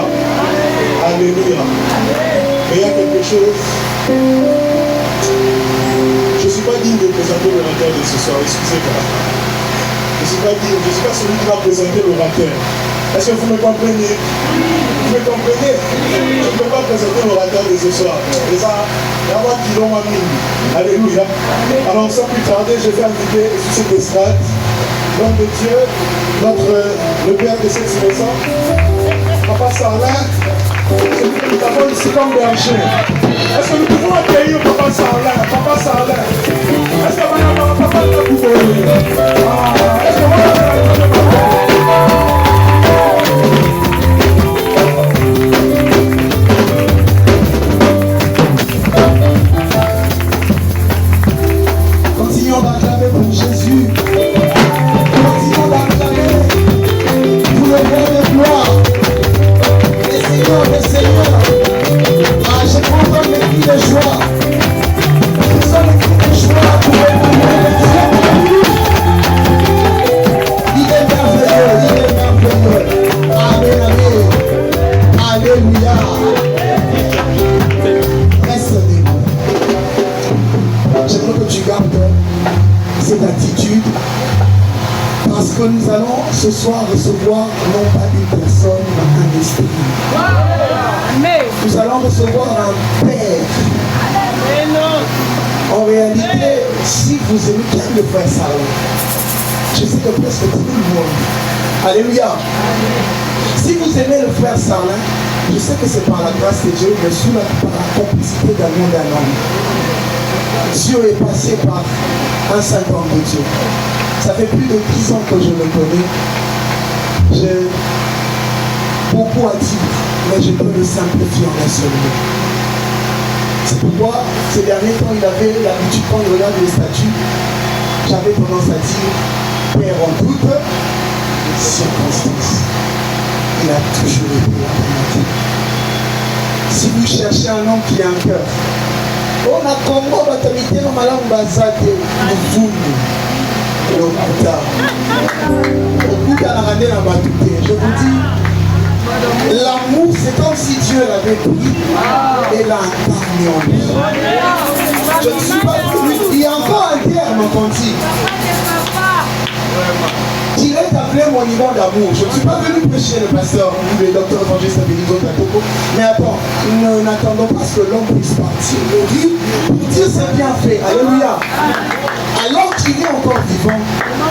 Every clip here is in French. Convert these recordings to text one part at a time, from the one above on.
Alléluia. Alléluia. Mais il y a quelque chose. Je ne suis pas digne de présenter l'orateur de ce soir, excusez-moi. Je ne suis pas digne, je ne suis pas celui qui va présenter l'orateur. Est-ce que vous me comprenez? Vous me comprenez? Je ne peux pas présenter l'orateur de ce soir. Et ça, il y a moi qui l'ont amené. Alléluia. Alors sans plus tarder, je vais inviter sur cette estrade l'homme de Dieu, le père de cette maison, Papa Sarlin. Nous avons ici comme berger. Est-ce que nous pouvons accueillir Papa Sarlin? Papa Sarlin. Est-ce que Papa l'a coupé? Est-ce que vous avez continuons d'acclamer pour Jésus. Continuons d'acclamer pour le roi de gloire. Le Seigneur, je prends comme les cris de joie. Ce sont les cris de joie pour évaluer le ciel. Il est merveilleux, il est merveilleux. Amen, amen. Alléluia. Reste debout. J'aimerais que tu gardes cette attitude. Parce que nous allons ce soir recevoir non pas une personne, mais un esprit. Nous allons recevoir un Père. En réalité, si vous aimez bien le frère Sarlin, je sais que presque tout le monde. Alléluia. Si vous aimez le frère Sarlin, je sais que c'est par la grâce de Dieu, mais par la complicité d'un monde d'un homme. Dieu est passé par un saint homme de Dieu. Ça fait plus de 10 ans que je le connais. J'ai beaucoup à dire, mais je peux le simplifier en un seul mot. C'est pourquoi ces derniers temps, il avait l'habitude, quand il regarde les statues, j'avais tendance à dire Père en toutes circonstances. Il a toujours été la vérité. Si vous cherchez un homme qui a un cœur, on a Congo, batamité, no malamu bazate, nous je vous dis, l'amour c'est comme si Dieu l'avait pris et l'a incarné en lui. Je ne suis pas venu, il y a encore un terme qu'on dit. Il est appelé mon niveau d'amour. Je ne suis pas venu prêcher le pasteur ou le docteur évangéliste Abelizo Tatoko. Mais attends, n'attendons pas ce que l'homme puisse partir. Le dit pour dire c'est bien fait. Alléluia. Alors qu'il est encore vivant,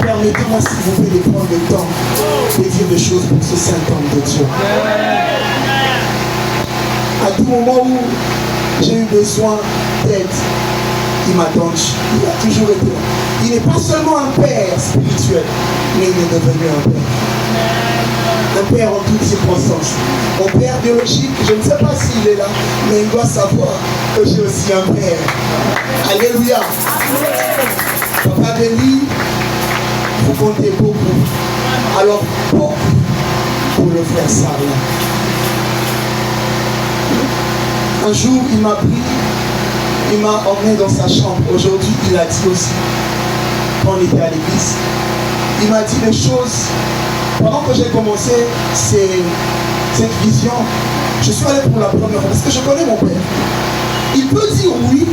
permettez-moi s'il vous plaît de prendre le temps de dire des choses pour ce saint homme de Dieu. À tout moment où j'ai eu besoin d'aide, il m'a donné, il a toujours été là. Il n'est pas seulement un père spirituel, mais il est devenu un père. Un père en toutes circonstances. Mon père biologique, je ne sais pas s'il est là, mais il doit savoir que j'ai aussi un père. Alléluia. Papa Denis, vous comptez beaucoup. Alors, beaucoup pour le frère Sarlin. Un jour, il m'a pris, il m'a emmené dans sa chambre. Aujourd'hui, il a dit aussi, quand on était à l'église, il m'a dit des choses. Pendant que j'ai commencé cette vision, je suis allé pour la première fois, parce que je connais mon père. Il peut dire oui,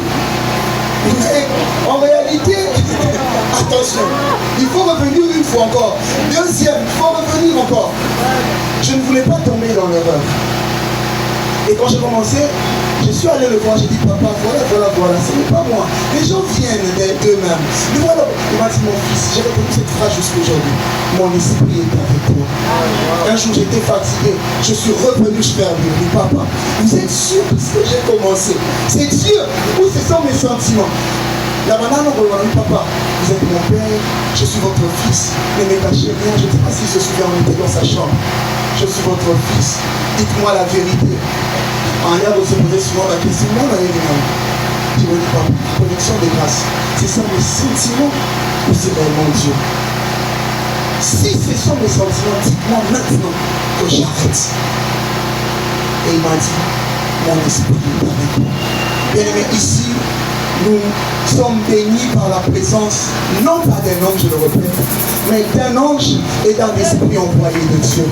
mais en réalité, attention, il faut revenir une fois encore. Deuxième, il faut revenir encore. Je ne voulais pas tomber dans l'erreur. Et quand j'ai commencé, je suis allé le voir, j'ai dit papa, voilà, ce n'est pas moi. Les gens viennent d'eux-mêmes. Mais voilà, il m'a dit mon fils, j'ai retenu cette phrase jusqu'aujourd'hui. Mon esprit est avec toi. Un jour j'étais fatigué, je suis revenu, je fais un bruit. Papa, vous êtes sûr de ce que j'ai commencé? C'est Dieu ou ce sont mes sentiments? La banane, papa, vous êtes mon père, je suis votre fils. Ne me cachez rien, je ne sais pas si je se souvient, on était dans sa chambre. Je suis votre fils, dites-moi la vérité. En l'air de se poser souvent la question, non, tu me dis pas, connexion de grâce, c'est ça mes sentiments ou c'est réellement Dieu? Si ce sont mes sentiments, dites-moi maintenant que j'arrête. Et il m'a dit, mon esprit est avec moi. Bien aimé, ici, nous sommes bénis par la présence, non pas d'un ange, je le répète, mais d'un ange et d'un esprit envoyé de Dieu.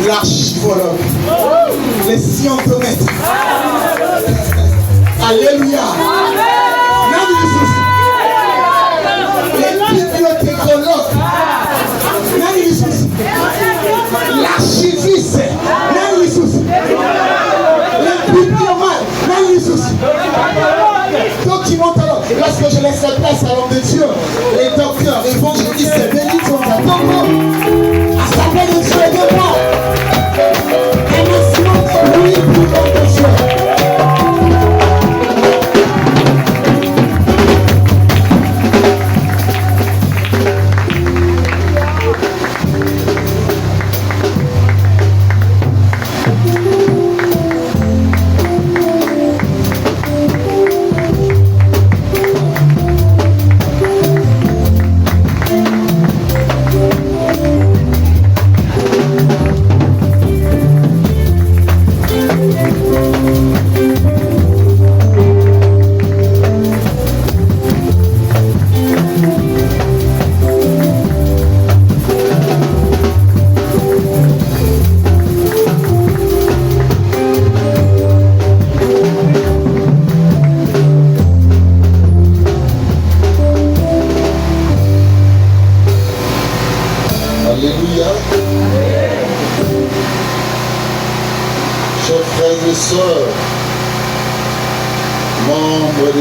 L'archivologue, les scientomètres. Alléluia. Les bibliothécologues. L'archiviste. Les bibliomanes. Documentologue. Lorsque je laisse la place à l'homme de Dieu, les docteurs, évangélistes, bénis sont à ton nom. À sa paix de Dieu et de moi. Un instrument de lui pour l'homme de Dieu.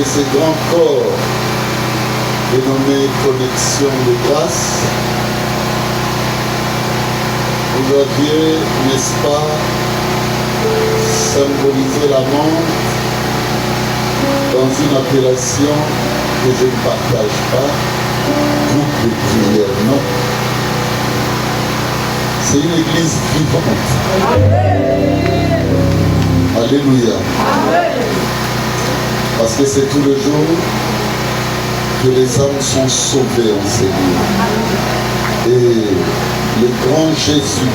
Ces grands corps dénommés connexion de grâce, vous aviez, n'est-ce pas, symbolisé la montre dans une appellation que je ne partage pas, groupe de prière, non. C'est une église vivante. Alléluia. Parce que c'est tout le jour que les âmes sont sauvées en Seigneur. Et le grand Jésus,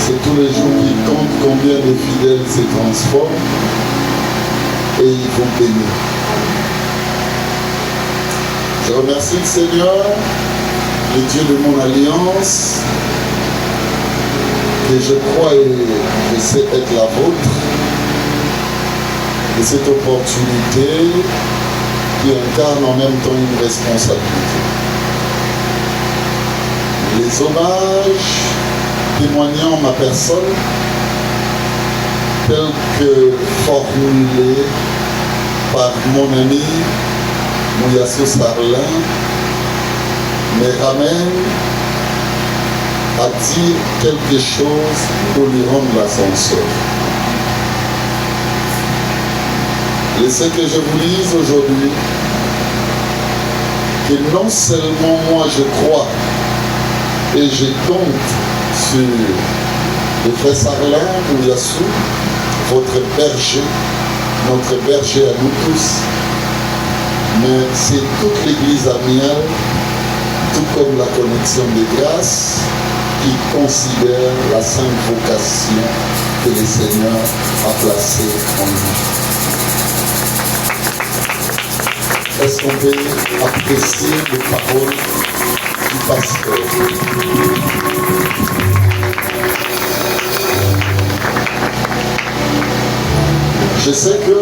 c'est tout le jour qu'il compte combien de fidèles se transforment et ils vont bénir. Je remercie le Seigneur, le Dieu de mon alliance, que je crois et je sais être la vôtre. Et cette opportunité qui incarne en même temps une responsabilité. Les hommages témoignant ma personne, tels que formulés par mon ami Mouyassou Sarlin, me ramènent à dire quelque chose pour lui rendre l'ascenseur. Laissez que je vous dise aujourd'hui que non seulement moi je crois et je compte sur le frère Sarlin Mouyassou, votre berger, notre berger à nous tous, mais c'est toute l'église amiale, tout comme la connexion des grâces, qui considère la sainte vocation que le Seigneur a placée en nous. Est-ce qu'on peut apprécier les paroles du pasteur? Je sais que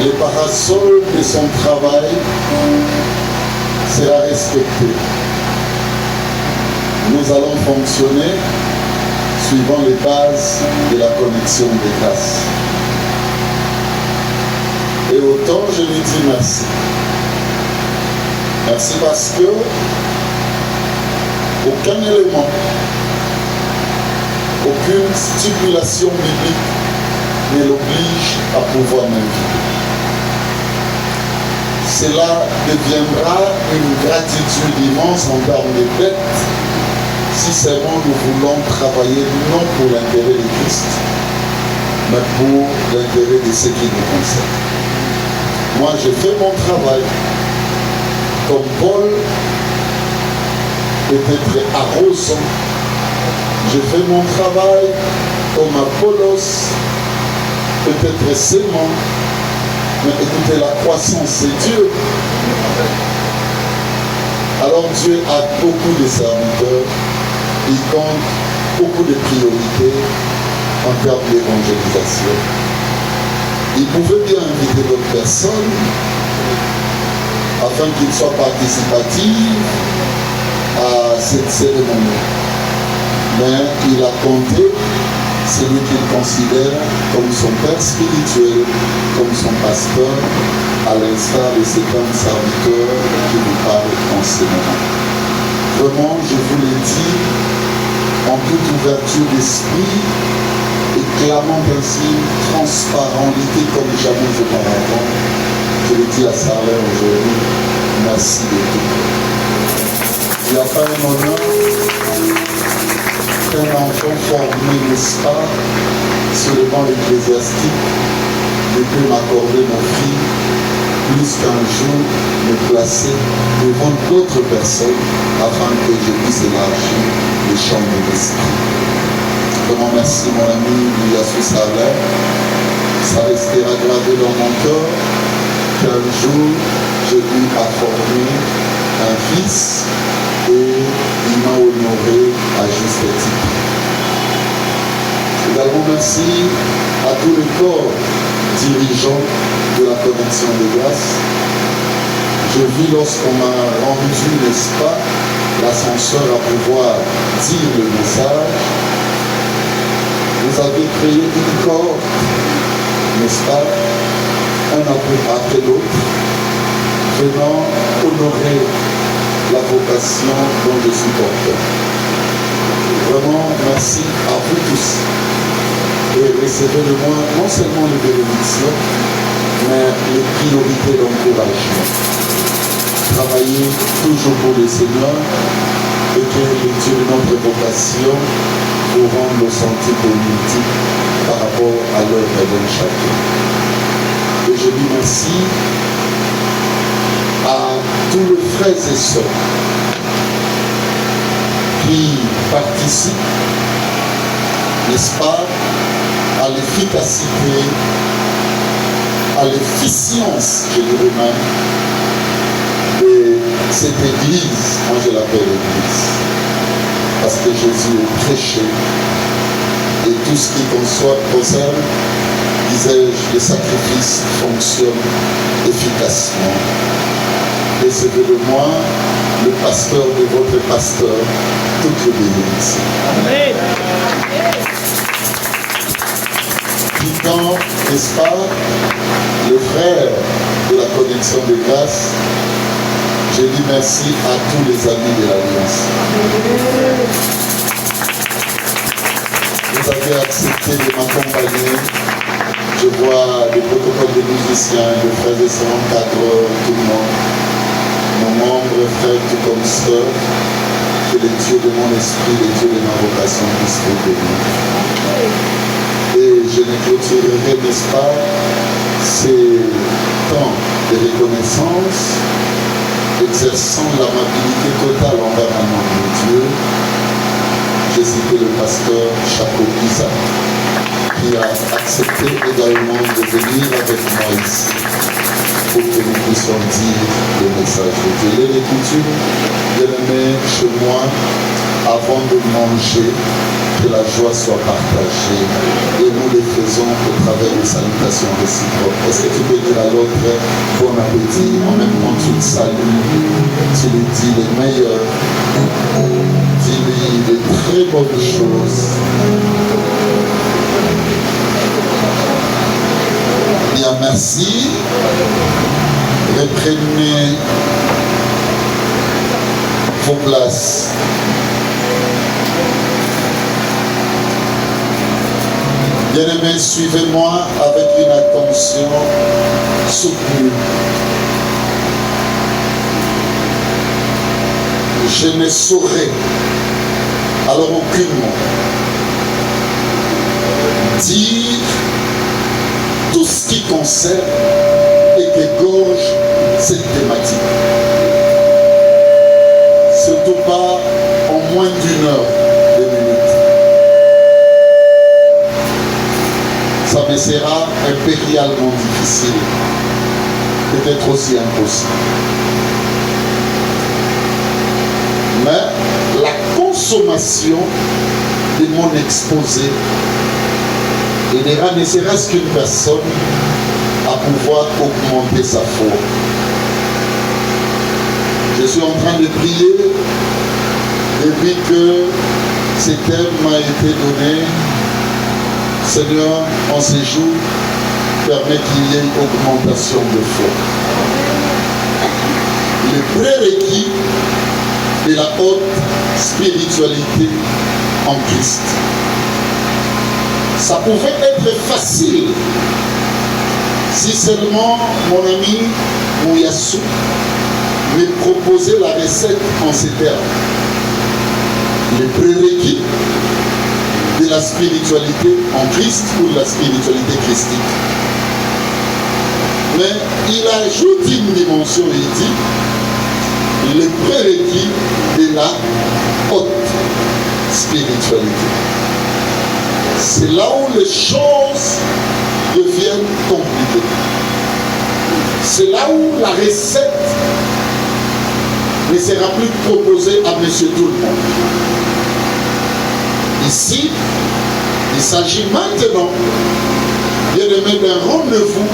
les parasols de son travail sera respecté. Nous allons fonctionner suivant les bases de la connexion des grâces. Et autant je lui dis merci. Merci parce que aucun élément, aucune stipulation biblique ne l'oblige à pouvoir m'inviter. Cela deviendra une gratitude immense en termes de dette si seulement nous voulons travailler non pour l'intérêt de Christ, mais pour l'intérêt de ceux qui nous concernent. Moi, je fais mon travail comme Paul, peut-être arrosant. Je fais mon travail comme Apollos, peut-être seulement, mais écoutez, la croissance, c'est Dieu. Alors Dieu a beaucoup de serviteurs, il compte beaucoup de priorités en termes d'évangélisation. Il pouvait bien inviter d'autres personnes afin qu'ils soient participatifs à cette cérémonie. Mais il a compté celui qu'il considère comme son père spirituel, comme son pasteur, à l'instar de cet homme serviteur qui nous parle en ce moment. Vraiment, je vous le dis, en toute ouverture d'esprit, et clamant ainsi transparentité comme jamais auparavant, je le dis à Sarah aujourd'hui, merci de tout. Il n'y a pas un honneur qu'un enfant formé, n'est-ce pas, sur le banc ecclésiastique ne peut m'accorder mon prix plus qu'un jour me placer devant d'autres personnes afin que je puisse élargir le champ de l'esprit. Vraiment merci mon ami Yassou Saleh. Ça restera gravé dans mon cœur qu'un jour je lui ai formé un fils et il m'a honoré à juste titre. Également merci à tout le corps dirigeant de la connexion de grâce. Je vis lorsqu'on m'a rendu, n'est-ce pas, l'ascenseur à pouvoir dire le message. Vous avez créé une corde, n'est-ce pas, un après l'autre, venant honorer la vocation dont je suis porteur. Vraiment, merci à vous tous. Et recevez de moi non seulement les bénédictions, mais les priorités d'encouragement. Travaillez toujours pour le Seigneur et que le Dieu de notre vocation vous rende le sentier politique par rapport à l'œuvre d'un chacun. Et je dis merci à tous les frères et sœurs qui participent, n'est-ce pas, à l'efficacité, à l'efficience, je dirais même, de cette église. Moi je l'appelle église, parce que Jésus est prêché et tout ce qui concerne, disais-je, les sacrifices fonctionnent efficacement. Recevez de moi, le pasteur de votre pasteur, toutes les bénédictions. Amen. Quittant, n'est-ce pas, le frère de la connexion de grâce, je dis merci à tous les amis de l'Alliance. Vous avez accepté de m'accompagner. Je vois des protocoles de musiciens, de frères et sœurs, cadres, tout le monde. Nos membres, frères, tout comme sœurs, que le Dieu de mon esprit, le Dieu de ma vocation puisse vous bénir. Et je ne clôturerai, n'est-ce pas, ces temps de reconnaissance, exerçant l'amabilité totale envers un homme de Dieu. J'ai cité le pasteur Chaco Isa, qui a accepté également de venir avec moi ici pour que nous puissions dire le message de Dieu. Les coutumes, bien-aimés, chez moi, avant de manger, que la joie soit partagée. Et nous le faisons au travers des salutations réciproques. Est-ce que tu peux dire à l'autre bon appétit, en même temps tu le salues, tu lui dis les meilleurs, dis-lui de très bonnes choses. Bien, merci. Reprenez vos places. Bien-aimés, suivez-moi avec une attention soutenue. Je ne saurais, alors aucunement, dire tout ce qui concerne et qu'égorge cette thématique. Surtout pas en moins d'une heure, 2 minutes. Ça me sera impérialement difficile, peut-être aussi impossible. Mais la consommation de mon exposé aidera ne serait-ce qu'une personne à pouvoir augmenter sa foi. Je suis en train de prier depuis que ce thème m'a été donné. Seigneur, en ces jours, permet qu'il y ait une augmentation de foi. Le prérequis de la haute spiritualité en Christ. Ça pouvait être facile si seulement mon ami Mouyassou me proposait la recette en ces termes. Les prérequis de la spiritualité en Christ ou de la spiritualité christique. Mais il ajoute une dimension et il dit les prérequis de la haute spiritualité. C'est là où les choses deviennent compliquées. C'est là où la recette ne sera plus proposée à monsieur tout le monde. Ici, il s'agit maintenant de mettre un rendez-vous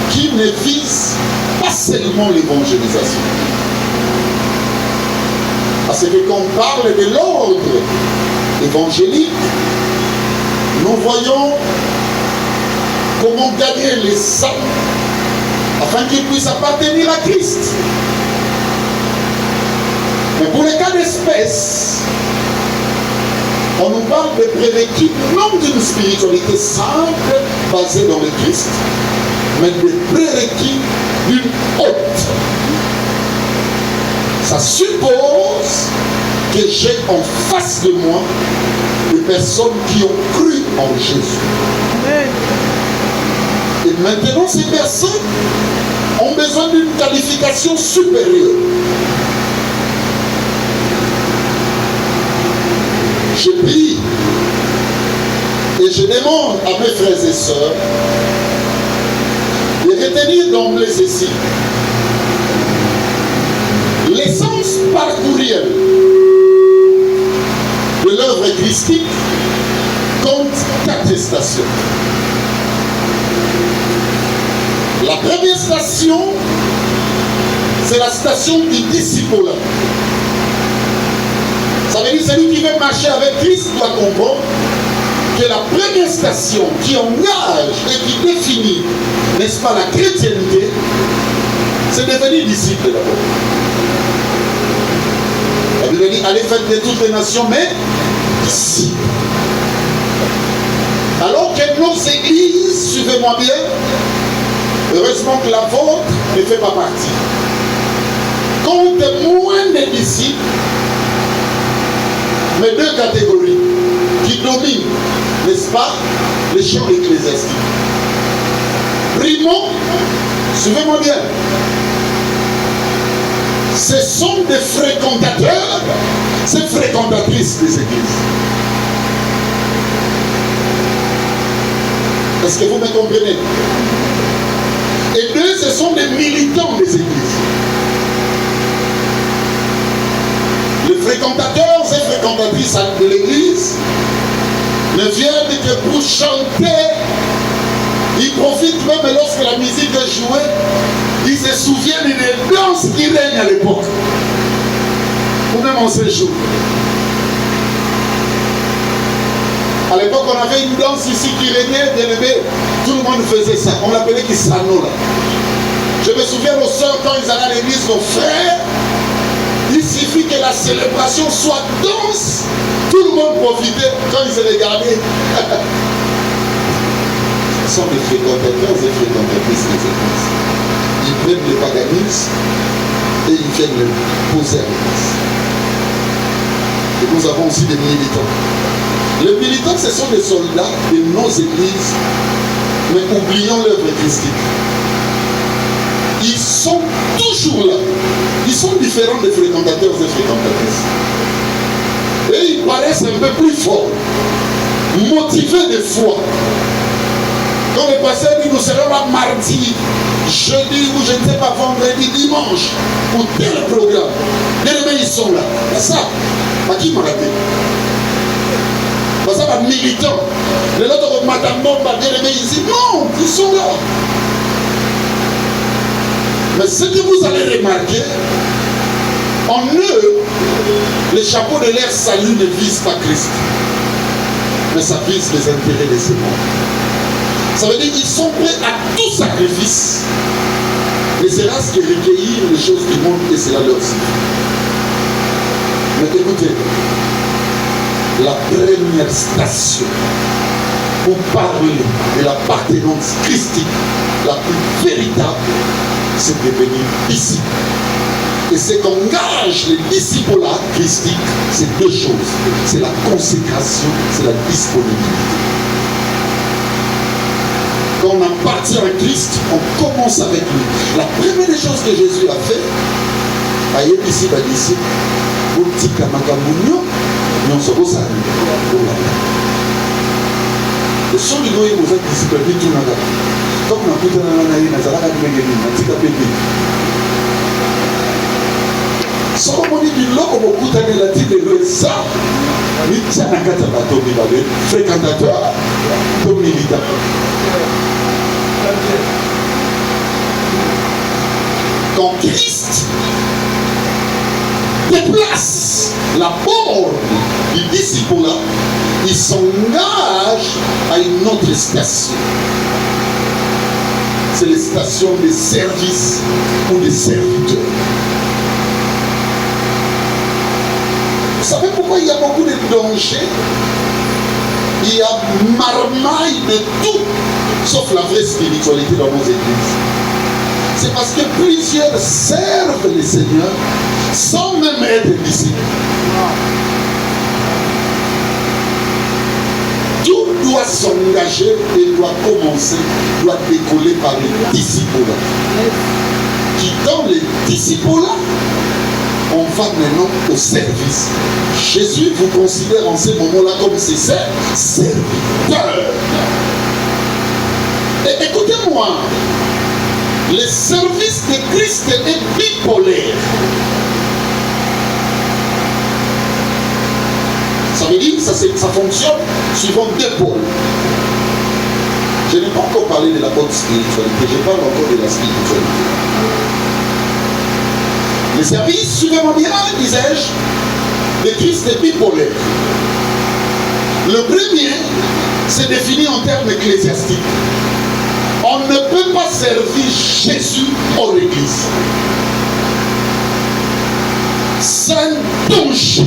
qui ne vise pas seulement l'évangélisation. Parce que quand on parle de l'ordre évangélique, nous voyons comment gagner les saints afin qu'ils puissent appartenir à Christ. Mais pour les cas d'espèce, on nous parle de prérequis non d'une spiritualité simple basée dans le Christ, mais de prérequis d'une haute. Ça suppose que j'ai en face de moi des personnes qui ont cru en Jésus. Amen. Et maintenant, ces personnes ont besoin d'une qualification supérieure. Je prie et je demande à mes frères et sœurs de retenir d'emblée ceci. L'essence parcourielle de l'œuvre christique compte 4 stations. La première station, c'est la station du disciple. Ça veut dire que celui qui veut marcher avec Christ doit comprendre que la première station qui engage et qui définit, n'est-ce pas, la chrétienté, c'est devenir disciple d'abord. La Bible dit, allez faire de toutes les nations, mais disciples. Alors que nos églises, suivez-moi bien, heureusement que la vôtre ne fait pas partie, compte moins de disciples, mais 2 catégories qui dominent, n'est-ce pas, les champs ecclésiastiques. Primo, suivez-moi bien, ce sont des fréquentateurs, ces fréquentatrices des églises. Est-ce que vous me comprenez? Et 2, ce sont des militants des églises. Les fréquentateurs et fréquentatrices de l'église ne viennent que pour chanter. Ils profitent même lorsque la musique est jouée. Ils se souviennent d'une danse qui règne à l'époque. Ou même en ces jours. À l'époque, on avait une danse ici qui régnait, bien aimé. Tout le monde faisait ça. On l'appelait Kisanola. Je me souviens, nos soeurs, quand ils allaient à l'église, nos frères, il suffit que la célébration soit dense. Tout le monde profitait quand ils se regardaient. Ce sont des fréquentateurs et fréquentatrices des églises. Ils prennent le paganisme et ils viennent le poser à l'église. Et nous avons aussi des militants. Les militants, ce sont des soldats de nos églises, mais oublions l'œuvre christique. Ils sont toujours là. Ils sont différents des fréquentateurs et fréquentatrices. Et ils paraissent un peu plus forts. motivés de foi. Quand le pasteur dit nous serons là mardi, jeudi ou je ne sais pas, vendredi, dimanche, pour tel programme. Bien aimés, ils sont là. C'est ça. À qui m'a raté? Ça va militant. Les autres madame va bien aimés ici. Non, ils sont là. Mais ce que vous allez remarquer, en eux, les chapeaux de leur salut ne visent pas Christ. Mais ça vise les intérêts de ce monde. Ça veut dire qu'ils sont prêts à tout sacrifice. Ne serait-ce que recueillir les choses du monde et cela leur suffit. Mais écoutez, la première station pour parler de l'appartenance christique, la plus véritable, c'est de devenir disciple. Et ce qu'engage les disciples là, christiques, c'est deux choses. C'est la consécration, c'est la disponibilité. Quand on appartient à Christ, on commence avec lui. La première des choses que Jésus a fait, aïe ici, bah d'ici, pour tika makamunyo, nous sommes au salut. Le son du goye vous êtes disciple de tout naga. Comme on a pu dans la naïe, dans la naïe, dans tika pété. Sans qu'on dit du lot, on a pu dans la tika de ça. Mais tiens, on a qu'à t'abattre, fréquentateur, comme militant. Quand Christ déplace la borne du disciple là, il s'engage à une autre station. C'est les stations de service ou de serviteurs. Vous savez pourquoi il y a beaucoup de dangers? Il y a marmaille de tout, sauf la vraie spiritualité dans nos églises. C'est parce que plusieurs servent le Seigneur sans même être disciples. Tout doit s'engager et doit commencer, doit décoller par les disciples. Qui dans les disciples là, on va maintenant au service. Jésus vous considère en ce moment-là comme ses serviteurs. Et écoutez-moi, le service de Christ est bipolaire. Ça veut dire que ça fonctionne suivant deux pôles. Je n'ai pas encore parlé de la bonne spiritualité, je parle encore de la spiritualité. Le service, suivez-moi bien, disais-je, de Christ est bipolaire. Le premier, c'est défini en termes ecclésiastiques. On ne peut pas servir Jésus hors église. C'est un danger.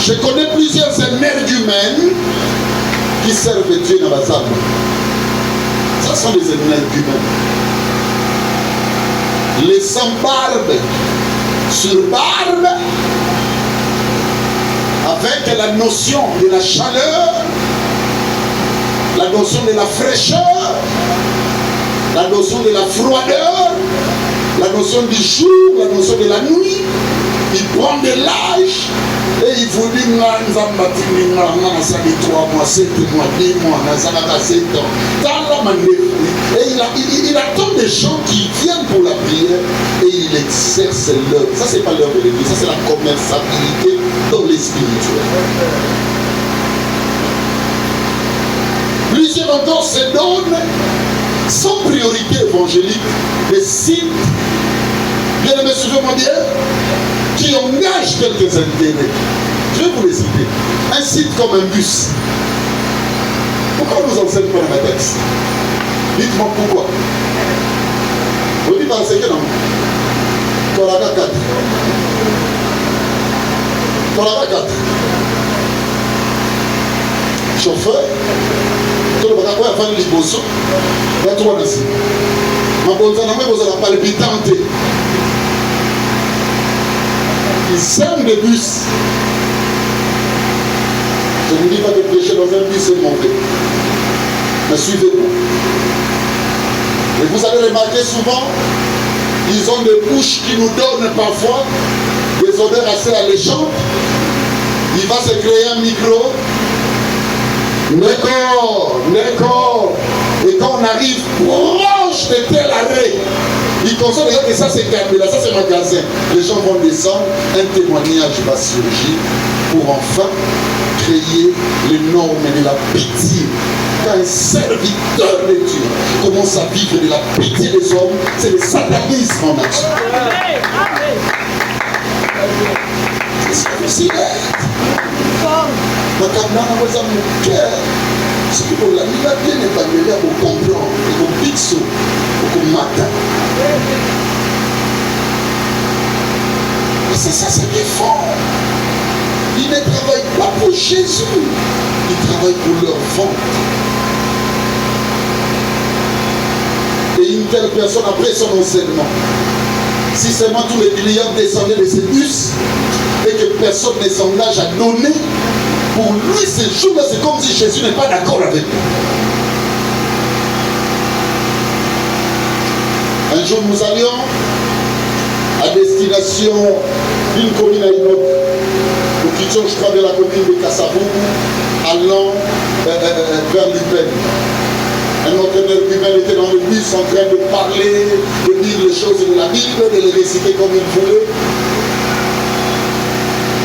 Je connais plusieurs énergumènes qui servent Dieu dans la salle. Ce sont des énergumènes. Les sans barbe sur barbe, avec la notion de la chaleur, la notion de la fraîcheur, la notion de la froideur, la notion du jour, la notion de la nuit. Il prend de l'âge et il vous dit il a 3 mois, 7 mois, 10 mois, 7 ans. Et il attend des gens qui viennent pour la prière et il exerce l'œuvre. Ça, c'est pas l'œuvre de l'église, ça, c'est la commerçabilité dans les spirituels. Plusieurs encore se donnent sans priorité évangélique des sites, bien aimé, suivez-moi bien, qui engagent quelques intérêts. Je vais vous les citer. Un site comme un bus. Pourquoi on nous enseigne pas dans la texte? Dites-moi pourquoi. Vous dites parce que non. Toraka 4. Toraka 4. Chauffeur. Tout le monde a fait les bossons. Il y a 3 nations. Ma bonne femme, vous allez pas le bitenter. Ils sèment des bus. Je ne vous dis pas de prêcher dans un bus, c'est mauvais. Mais suivez-moi. Et vous allez remarquer souvent, ils ont des bouches qui nous donnent parfois des odeurs assez alléchantes. Il va se créer un micro. D'accord. Et quand on arrive proche de tel arrêt, il conçoit déjà que ça c'est calme, là ça c'est magasin. Les gens vont descendre, un témoignage va surgir pour enfin créer les normes de la pitié. Quand un serviteur de Dieu commence à vivre de la pitié des hommes, c'est le satanisme en action. C'est ce que vous savez. Ma camarade a mon cœur. Ce que vous l'avez bien évalué pour comprendre, pour pixo, pour matin. Et c'est ça, c'est qu'ils font. Ils ne travaillent pas pour Jésus, ils travaillent pour leur ventre. Et une telle personne, après son enseignement, si seulement tous les clients descendaient de ces bus et que personne ne s'engage à donner, pour lui, ces jours-là, c'est comme si Jésus n'est pas d'accord avec lui. Un jour, nous allions à destination d'une commune à une autre. Nous quittions, je crois, de la commune de Kassavougou, allant vers l'Upen. Un autre urbain était dans le bus en train de parler, de dire les choses de la Bible, de les réciter comme il voulait.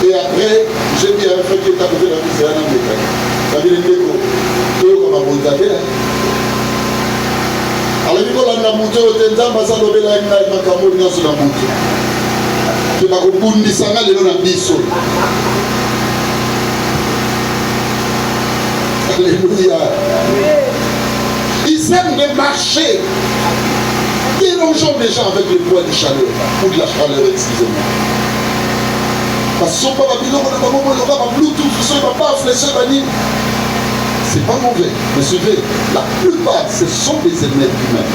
Et après, j'ai dit à un frère qui est à côté de la bus, c'est un homme de Caïn. Ça veut dire que comme un bon taper. Alors, il faut la montée au Tenzam, ça doit être un macamour sur la montée. Tu vas au bout de Sanga, il y a un biseau. Alléluia. Ils aiment de marcher, dérangeant les gens avec le poids de chaleur, ou de la chaleur, excusez-moi. Parce que c'est pas mauvais, mais suivez, la plupart, ce sont des émeutes humains.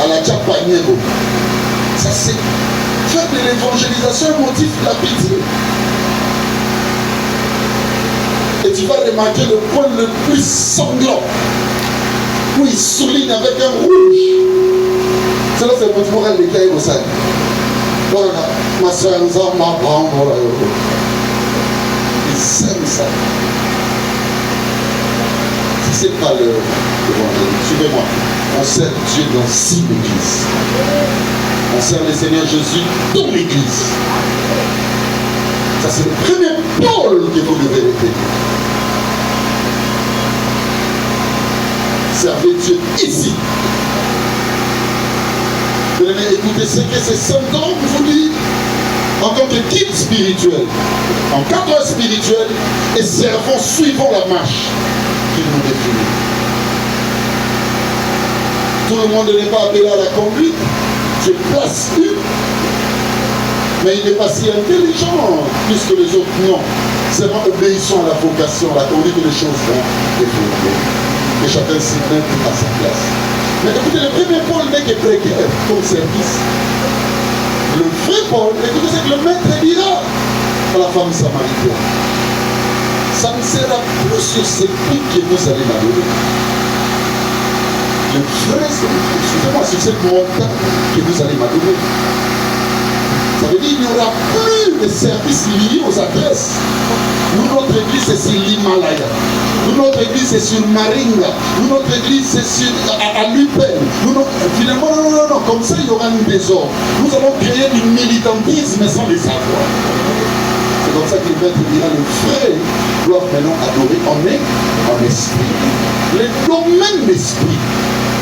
À la Tchapaniego, ça c'est faire de l'évangélisation un motif de la pitié. Et tu vas remarquer le point le plus sanglant, où il souligne avec un rouge. C'est là, c'est le petit moral des cahiers au sein. Voilà, ma soeur nous a marrant, voilà. Ils aiment ça. Si ce n'est pas l'évangile, suivez-moi. On sert Dieu dans 6 églises. On sert le Seigneur Jésus dans l'église. Ça, c'est le premier pôle que vous devez répéter. Servez Dieu ici. Vous devez écouter ce que ces 5 ans vous disent en tant que guide spirituel, en cadre spirituel, et servons, suivons la marche qu'il nous définit. Tout le monde n'est pas appelé à la conduite. Dieu place une. Mais il n'est pas si intelligent plus que les autres. Non. Seulement obéissons à la vocation, à la conduite des choses vont développer. Et chacun s'y met à sa place. Mais écoutez, le premier pôle n'est que précaire comme service. Le vrai pôle, écoutez ce que le maître dira à la femme samaritaine. Ça ne sera plus sur ces pics que vous allez m'adorer. Le vrai, excusez-moi, sur cette montagne que vous allez m'adorer. Ça veut dire qu'il n'y aura plus de services liés aux adresses. Nous, notre église, c'est sur l'Himalaya. Nous, notre église, c'est sur Maringa. Nous, notre église, c'est sur à Lupen. Finalement, non. Comme ça, il y aura un désordre. Nous allons créer du militantisme sans le savoir. C'est comme ça que le maître dira le frère doivent maintenant adorer en esprit. Le domaine d'esprit.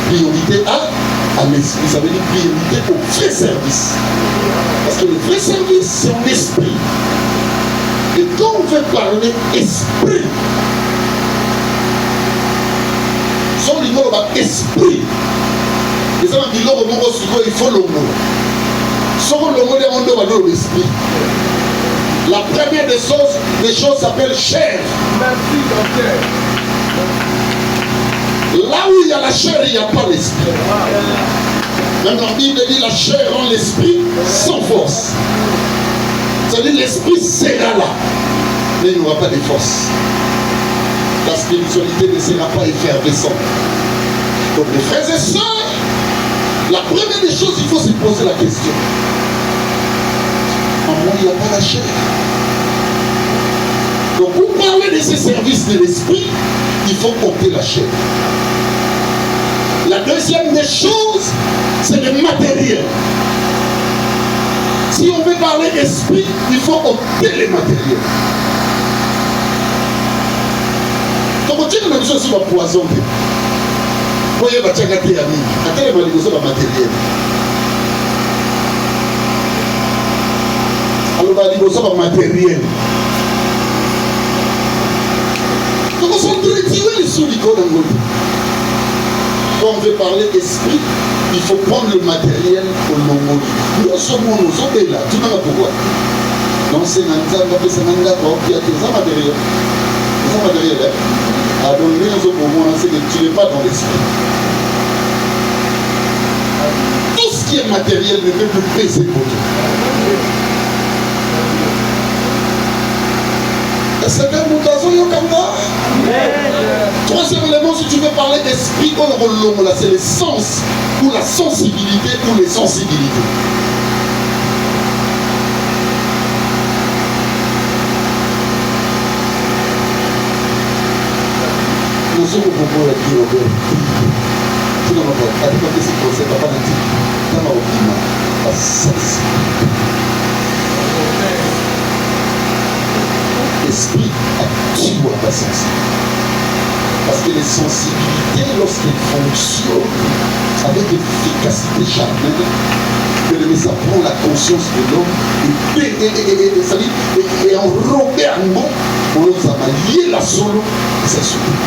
Priorité à l'esprit. Ça veut dire priorité au vrai service. Parce que le vrai service, c'est en esprit. Et quand on veut parler esprit, son numéro va esprit. Et ça va dire il faut l'homme. Son l'homme de mon va dans l'esprit. La première des choses s'appelle chair. Merci, docteur. Là où il y a la chair, il n'y a pas l'esprit. Même la Bible dit la chair rend l'esprit sans force. C'est-à-dire l'esprit sera là, mais il n'y aura pas de force. La spiritualité ne sera pas effervescente. Donc les frères et sœurs, la première des choses, il faut se poser la question. En sinon il n'y a pas la chair. Donc pour parler de ces services de l'esprit, il faut ôter la chair. La deuxième des choses, c'est le matériel. Si on veut parler d'esprit, il faut ôter le matériel. Donc tu as une chose sur la poison. Vous voyez, tu as gâté à mine. À quel moment il y a un matériel? Alors, il y a un matériel. Donc, on s'est retiré sur l'icône d'Angola. Quand on veut parler d'esprit, il faut prendre le matériel au Longoli. Nous sommes là, tu n'as pas pourquoi. Donc, c'est un matériel. C'est un matériel. Alors, tu n'es pas dans l'esprit. Tout ce qui est matériel ne peut plus peser pour toi. Est-ce que nous avons comme ça? Troisième élément, si tu veux parler d'esprit, c'est le sens ou la sensibilité ou les sensibilités. Nous sommes au propos de dire au Père. Tu n'as pas dit que c'est pour ça, papa n'a dit. Tu n'as pas dit la sensibilité. L'esprit active la sensibilité. Parce que les sensibilités, lorsqu'elles fonctionnent avec efficacité charnelle, ça prend la conscience de l'homme et enrobé un mot, on nous a lié la solo et ça s'oublie.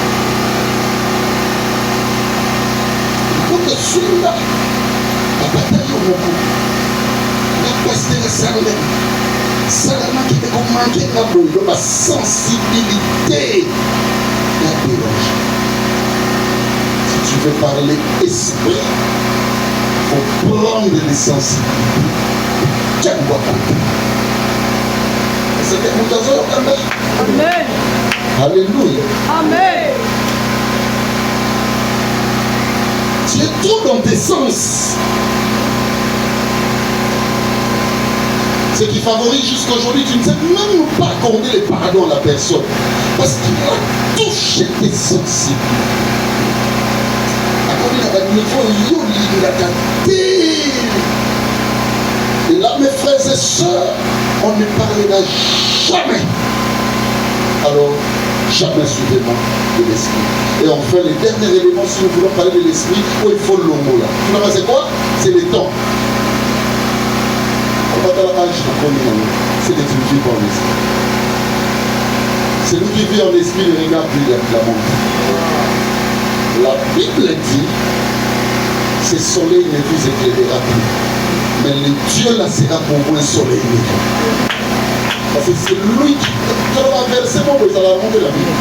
Donc celui-là, la bataille au Moko, la pasteur Salomé, Salama qui est comme manqué la boule, la sensibilité. Si tu veux parler esprit, il faut prendre les sensibilités. Amen. Alléluia. Amen. Tu es trop dans tes sens. Ce qui favorise jusqu'aujourd'hui, tu ne sais même pas accorder les pardons à la personne. Parce qu'il a touché tes sensibilités. Accorder la niveau, et là, mes frères et sœurs, on ne parlera jamais. Alors, jamais suivement de l'esprit. Et enfin, le dernier élément, si nous voulons parler de l'esprit, où il faut l'homo là. Tu vois, c'est quoi? C'est le temps. C'est des trucs qui vivent en esprit. Celui qui vit en esprit ne regarde plus la montre. La Bible dit, ce soleil ne vous éclairera plus. Mais le Dieu là sera pour vous un soleil unique. Parce que c'est lui qui... Tu vas verser mon vous allez monter la Bible.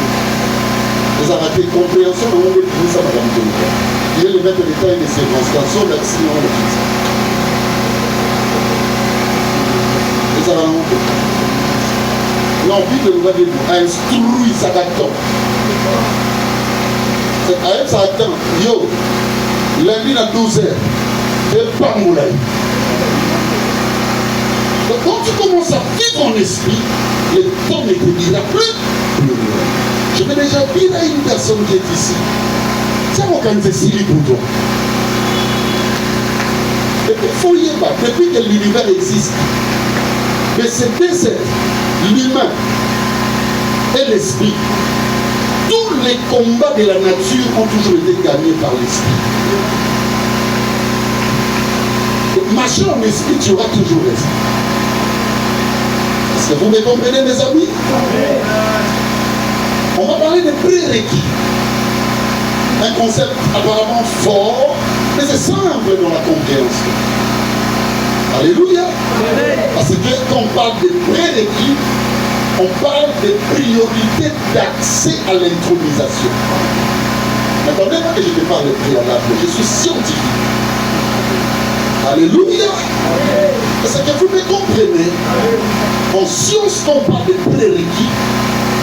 Vous avez raté compréhension, mais on veut dire ça, madame Tonika. Il est le maître d'état et de circonstances, l'action, le fixe. Non, Bible nous va dire, instruit sa attend. À ça attend, yo, lundi à 12h, tu pas moulin. Donc quand tu commences à vivre en esprit, le temps ne te dira plus. Je vais déjà dire à une personne qui est ici, c'est mon candidat pour toi. Et puis il faut y aller, depuis que l'univers existe. Mais ces deux êtres, l'humain et l'esprit, tous les combats de la nature ont toujours été gagnés par l'esprit. Donc, marcher en esprit, tu auras toujours raison. Est-ce que vous me comprenez, mes amis? On va parler de prérequis. Un concept apparemment fort, mais c'est simple dans la compréhension. Alléluia. Parce que quand on parle de prérequis, on parle de priorité d'accès à l'intronisation. N'attendez pas que je te parle de préalable, je suis scientifique. Alléluia. Parce que vous me comprenez, en science, quand on parle de prérequis,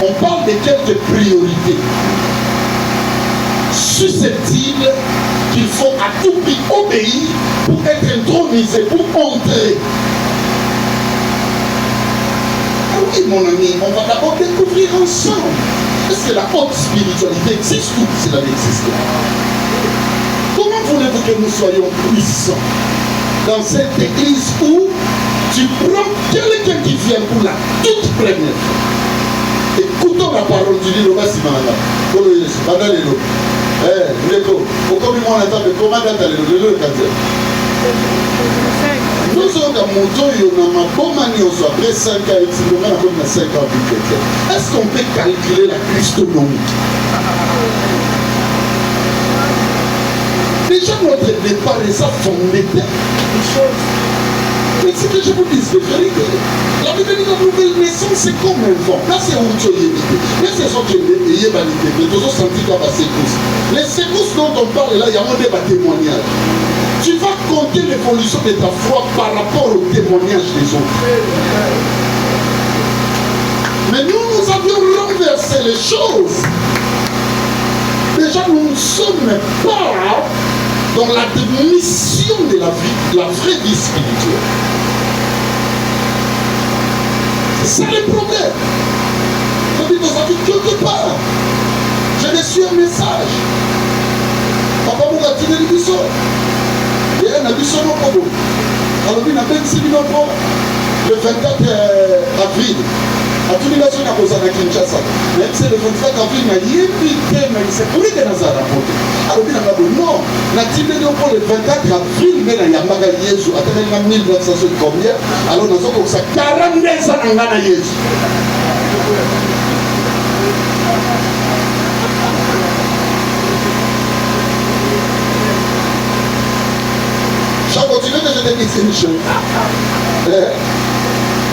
on parle de quelques priorités susceptibles qu'il faut à tout prix obéir pour être intronisé, pour entrer. oui, mon ami, on va d'abord découvrir ensemble. Est-ce que la haute spiritualité existe ou si elle n'existe pas? Comment voulez-vous que nous soyons puissants dans cette église où tu prends quelqu'un qui vient pour la toute première fois? Écoutons la parole du livre, va si malade. Nous sommes dans mon dos, il y a ma bonne manière, après 5 ans, est-ce qu'on peut calculer la christonomie? Déjà, notre départ est ça fondé des choses. Mais c'est que je vous dis, c'est vérité. La Bible dit que la nouvelle naissance, c'est comme un vent. Là, c'est où tu es limité. Là, c'est ce que tu es validé. Mais tu as senti dans la sécousse. Les secousses dont on parle là, il y a un débat témoignage. Tu vas compter l'évolution de ta foi par rapport au témoignage des autres. Mais nous avions renversé les choses. Déjà, nous ne sommes pas dans la mission de la vie, la vraie vie spirituelle. C'est ça le problème. Je dis dans sa vie quelque part. J'ai reçu un message. Papa m'a dit des bisous. Il y a un bisou non pour vous. Alors il a même si le 24 avril. À toute nation à cause de Kinshasa. Même si le 24 avril, il y a évité, mais c'est pour lui que nous avons rapporté. Alors il a dit non. La team de pour le 24 avril, mais il y a Maga Yesu. Attendez, il y a 1900 combien? Alors nous avons ça 42 ans en Ghana Yesu. Je continue que je te dis une chose.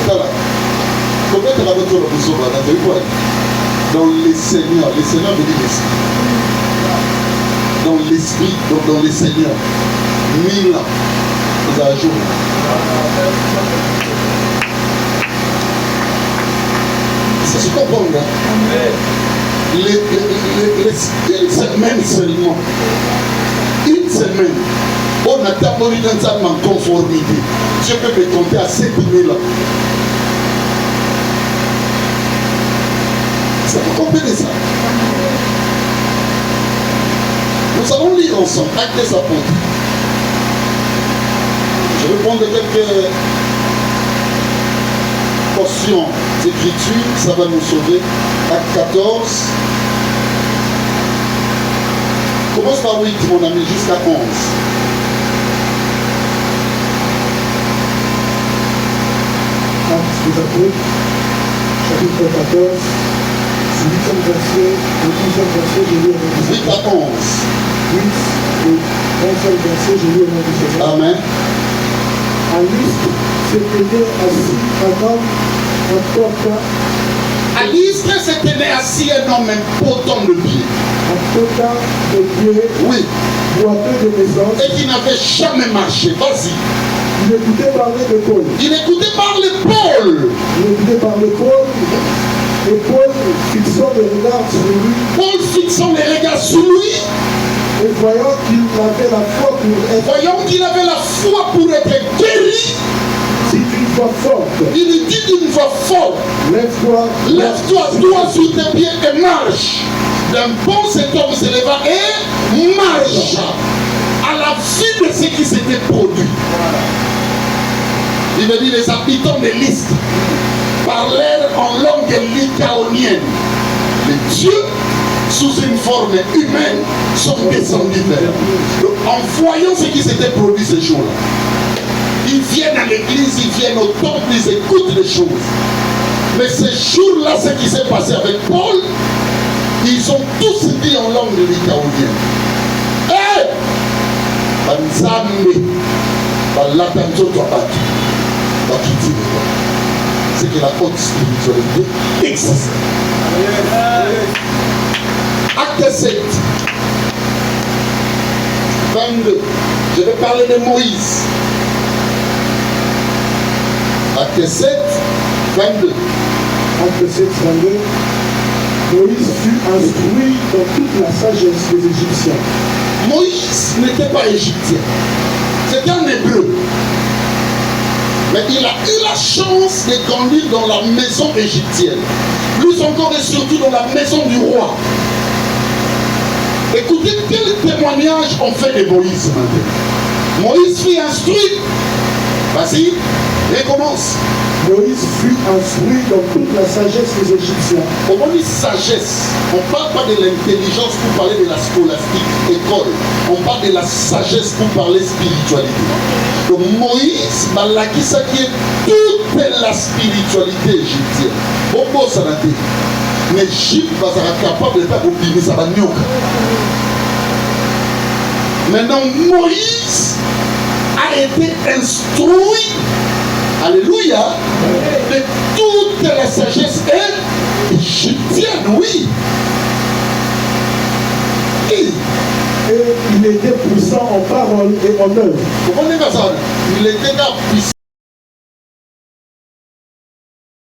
Voilà. Combien de rabbins ont besoin dans les seigneurs? Les seigneurs veut dire l'esprit. Dans l'esprit, donc dans les seigneurs. 1000 ans. Vous avez un jour. C'est ce qu'on comprend. Une semaine seulement. Une semaine. On a d'abord eu dans sa conformité. Je peux me compter à 7000 ans. Vous comprenez ça? Nous allons lire ensemble Actes des Apôtres. Je vais prendre quelques portions d'écriture, ça va nous sauver. Acte 14. Commence par 8, mon ami, jusqu'à 11. Actes des Apôtres, chapitre 14. 8e verset, le 12e verset, je lis au nom du Seigneur. 8 à 11. 8 et 11e verset, je lis au nom du Seigneur. Amen. À Lystre se tenait assis un homme, un porteur. À Lystre se tenait assis un homme impotent de pied. Un porteur de pied. Oui. Boiteux de naissance. Et qui n'avait jamais marché. Vas-y. Il écoutait parler de Paul. Il écoutait parler Paul. Il écoutait parler Paul. Et Paul fixant les regards sur lui. Paul fixant les regards sur lui. Et voyant qu'il avait la foi pour être. Voyant qu'il avait la foi pour être guéri. C'est une voix forte. Il lui dit d'une voix forte. Lève-toi. Lève-toi, toi sur tes pieds et marche. D'un bond cet homme se leva et marcha. À la vue de ce qui s'était produit. Il me dit les habitants de Lystre parlèrent en langue lycaonienne. Les dieux, sous une forme humaine, sont descendus vers eux. En voyant ce qui s'était produit ce jour-là, ils viennent à l'église, ils viennent au temple, ils écoutent les choses. Mais ce jour-là, ce qui s'est passé avec Paul, ils ont tous dit en langue lycaonienne. Hé! Banzambe, Balatanzoto Abatu, Bakiti. C'est que la haute spiritualité existe. Acte 7, 22. Je vais parler de Moïse. Acte 7, 22. Acte 7, 22. Moïse fut instruit dans toute la sagesse des Égyptiens. Moïse n'était pas égyptien. C'était un hébreu. Mais il a eu la chance de grandir dans la maison égyptienne. Plus encore et surtout dans la maison du roi. Écoutez quel témoignage on fait de Moïse maintenant. Moïse fut instruit. Vas-y, recommence. Moïse fut instruit dans toute la sagesse des Égyptiens. On dit sagesse. On ne parle pas de l'intelligence pour parler de la scolastique, école. On parle de la sagesse pour parler spiritualité. Donc Moïse, Malakisa qui est toute la spiritualité égyptienne. Bon, ça n'a été. Mais l'Égypte va être capable de faire oublier ça. Maintenant, Moïse a été instruit, alléluia, de toute la sagesse égyptienne, oui. Et il était puissant en parole et en œuvre. il était là puissant.